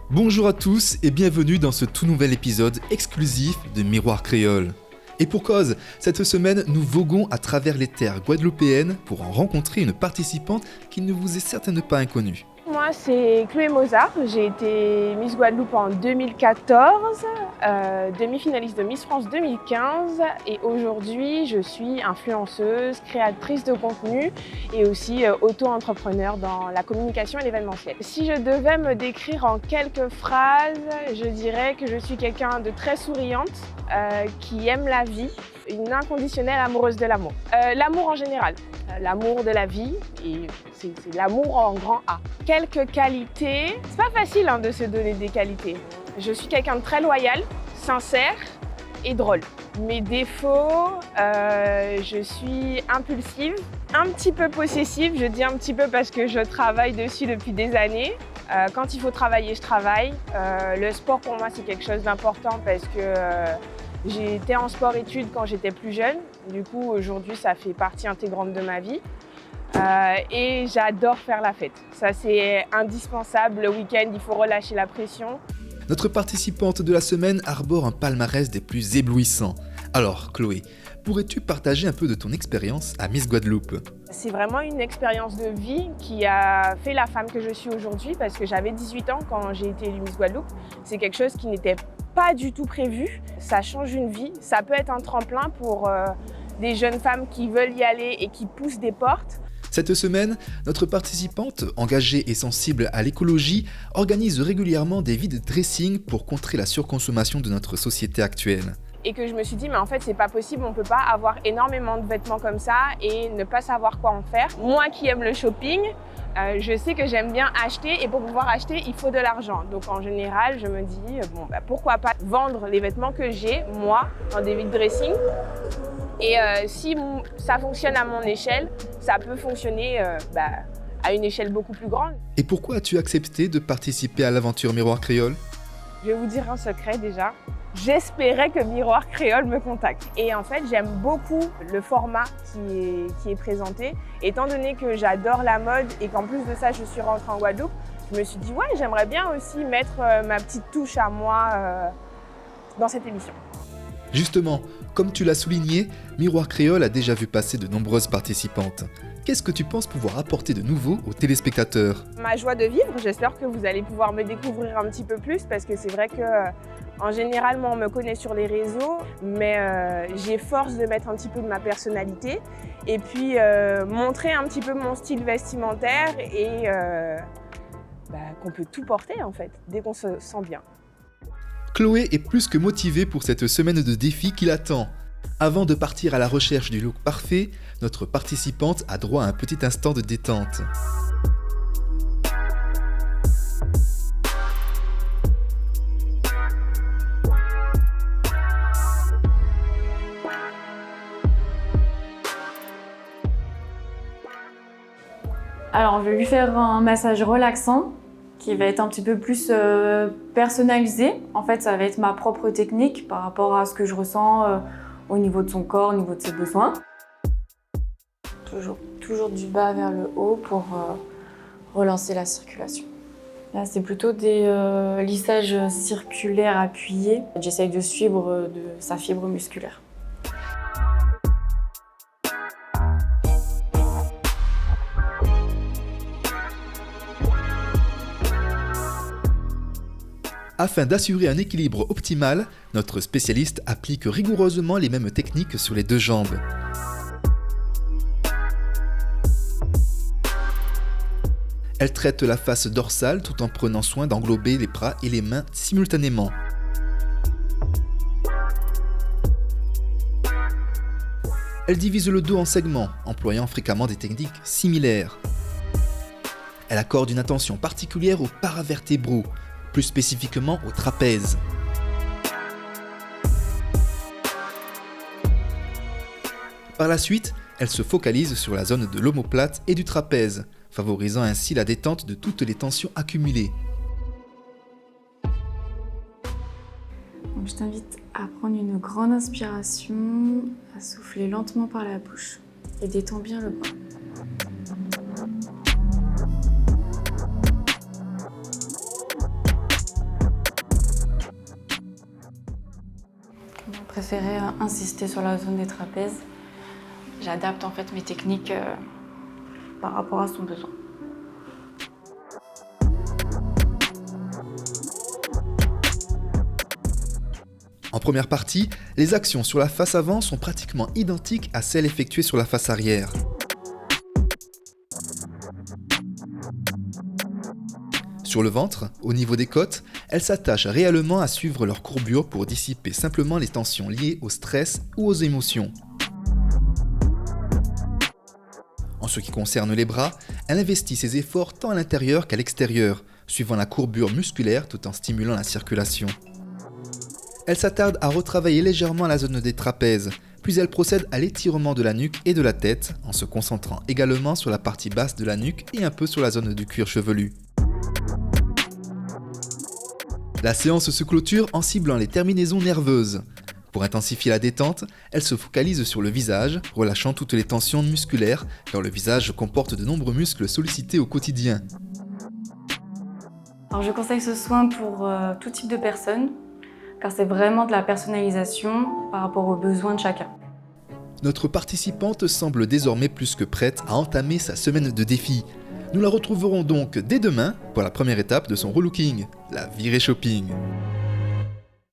Bonjour à tous et bienvenue dans ce tout nouvel épisode exclusif de Miroir Créole. Et pour cause, cette semaine, nous voguons à travers les terres guadeloupéennes pour en rencontrer une participante qui ne vous est certainement pas inconnue. Moi, c'est Chloé Mozart. J'ai été Miss Guadeloupe en 2014, demi-finaliste de Miss France 2015 et aujourd'hui, je suis influenceuse, créatrice de contenu et aussi auto-entrepreneur dans la communication et l'événementiel. Si je devais me décrire en quelques phrases, je dirais que je suis quelqu'un de très souriante, qui aime la vie, une inconditionnelle amoureuse de l'amour. L'amour en général, l'amour de la vie et c'est l'amour en grand A. Quelques qualités, c'est pas facile de se donner des qualités. Je suis quelqu'un de très loyal, sincère et drôle. Mes défauts, je suis impulsive, un petit peu possessive, je dis un petit peu parce que je travaille dessus depuis des années. Quand il faut travailler, je travaille. Le sport pour moi c'est quelque chose d'important parce que j'ai été en sport-études quand j'étais plus jeune. Du coup aujourd'hui ça fait partie intégrante de ma vie. Et j'adore faire la fête. Ça c'est indispensable. Le week-end il faut relâcher la pression. Notre participante de la semaine arbore un palmarès des plus éblouissants. Alors Chloé, pourrais-tu partager un peu de ton expérience à Miss Guadeloupe ? C'est vraiment une expérience de vie qui a fait la femme que je suis aujourd'hui parce que j'avais 18 ans quand j'ai été élue Miss Guadeloupe. C'est quelque chose qui n'était pas du tout prévu. Ça change une vie. Ça peut être un tremplin pour des jeunes femmes qui veulent y aller et qui poussent des portes. Cette semaine, notre participante, engagée et sensible à l'écologie, organise régulièrement des vide dressing pour contrer la surconsommation de notre société actuelle. Et que je me suis dit, mais en fait, c'est pas possible, on peut pas avoir énormément de vêtements comme ça et ne pas savoir quoi en faire. Moi qui aime le shopping, je sais que j'aime bien acheter et pour pouvoir acheter, il faut de l'argent. Donc en général, je me dis, pourquoi pas vendre les vêtements que j'ai, moi, dans des vide dressing. Et si ça fonctionne à mon échelle, ça peut fonctionner à une échelle beaucoup plus grande. Et pourquoi as-tu accepté de participer à l'aventure Miroir Créole ? Je vais vous dire un secret déjà. J'espérais que Miroir Créole me contacte. Et en fait, j'aime beaucoup le format qui est présenté. Étant donné que j'adore la mode et qu'en plus de ça, je suis rentrée en Guadeloupe, je me suis dit, ouais, j'aimerais bien aussi mettre ma petite touche à moi dans cette émission. Justement, comme tu l'as souligné, Miroir Créole a déjà vu passer de nombreuses participantes. Qu'est-ce que tu penses pouvoir apporter de nouveau aux téléspectateurs ? Ma joie de vivre, j'espère que vous allez pouvoir me découvrir un petit peu plus parce que c'est vrai que en général, moi, on me connaît sur les réseaux, mais j'efforce de mettre un petit peu de ma personnalité et puis montrer un petit peu mon style vestimentaire et qu'on peut tout porter en fait, dès qu'on se sent bien. Chloé est plus que motivée pour cette semaine de défis qui l'attend. Avant de partir à la recherche du look parfait, notre participante a droit à un petit instant de détente. Alors, je vais lui faire un massage relaxant qui va être un petit peu plus personnalisé. En fait, ça va être ma propre technique par rapport à ce que je ressens au niveau de son corps, au niveau de ses besoins. Toujours du bas vers le haut pour relancer la circulation. Là, c'est plutôt des lissages circulaires appuyés. J'essaye de suivre de sa fibre musculaire. Afin d'assurer un équilibre optimal, notre spécialiste applique rigoureusement les mêmes techniques sur les deux jambes. Elle traite la face dorsale tout en prenant soin d'englober les bras et les mains simultanément. Elle divise le dos en segments, employant fréquemment des techniques similaires. Elle accorde une attention particulière aux paravertébraux, plus spécifiquement au trapèze. Par la suite, elle se focalise sur la zone de l'omoplate et du trapèze, favorisant ainsi la détente de toutes les tensions accumulées. Donc, je t'invite à prendre une grande inspiration, à souffler lentement par la bouche et détends bien le bras. préféré insister sur la zone des trapèzes. J'adapte en fait mes techniques par rapport à son besoin. En première partie, les actions sur la face avant sont pratiquement identiques à celles effectuées sur la face arrière. Sur le ventre, au niveau des côtes, elles s'attachent réellement à suivre leur courbure pour dissiper simplement les tensions liées au stress ou aux émotions. En ce qui concerne les bras, elle investit ses efforts tant à l'intérieur qu'à l'extérieur, suivant la courbure musculaire tout en stimulant la circulation. Elle s'attarde à retravailler légèrement la zone des trapèzes, puis elle procède à l'étirement de la nuque et de la tête, en se concentrant également sur la partie basse de la nuque et un peu sur la zone du cuir chevelu. La séance se clôture en ciblant les terminaisons nerveuses. Pour intensifier la détente, elle se focalise sur le visage, relâchant toutes les tensions musculaires, car le visage comporte de nombreux muscles sollicités au quotidien. Alors je conseille ce soin pour tout type de personnes, car c'est vraiment de la personnalisation par rapport aux besoins de chacun. Notre participante semble désormais plus que prête à entamer sa semaine de défi. Nous la retrouverons donc dès demain pour la première étape de son relooking, la virée shopping.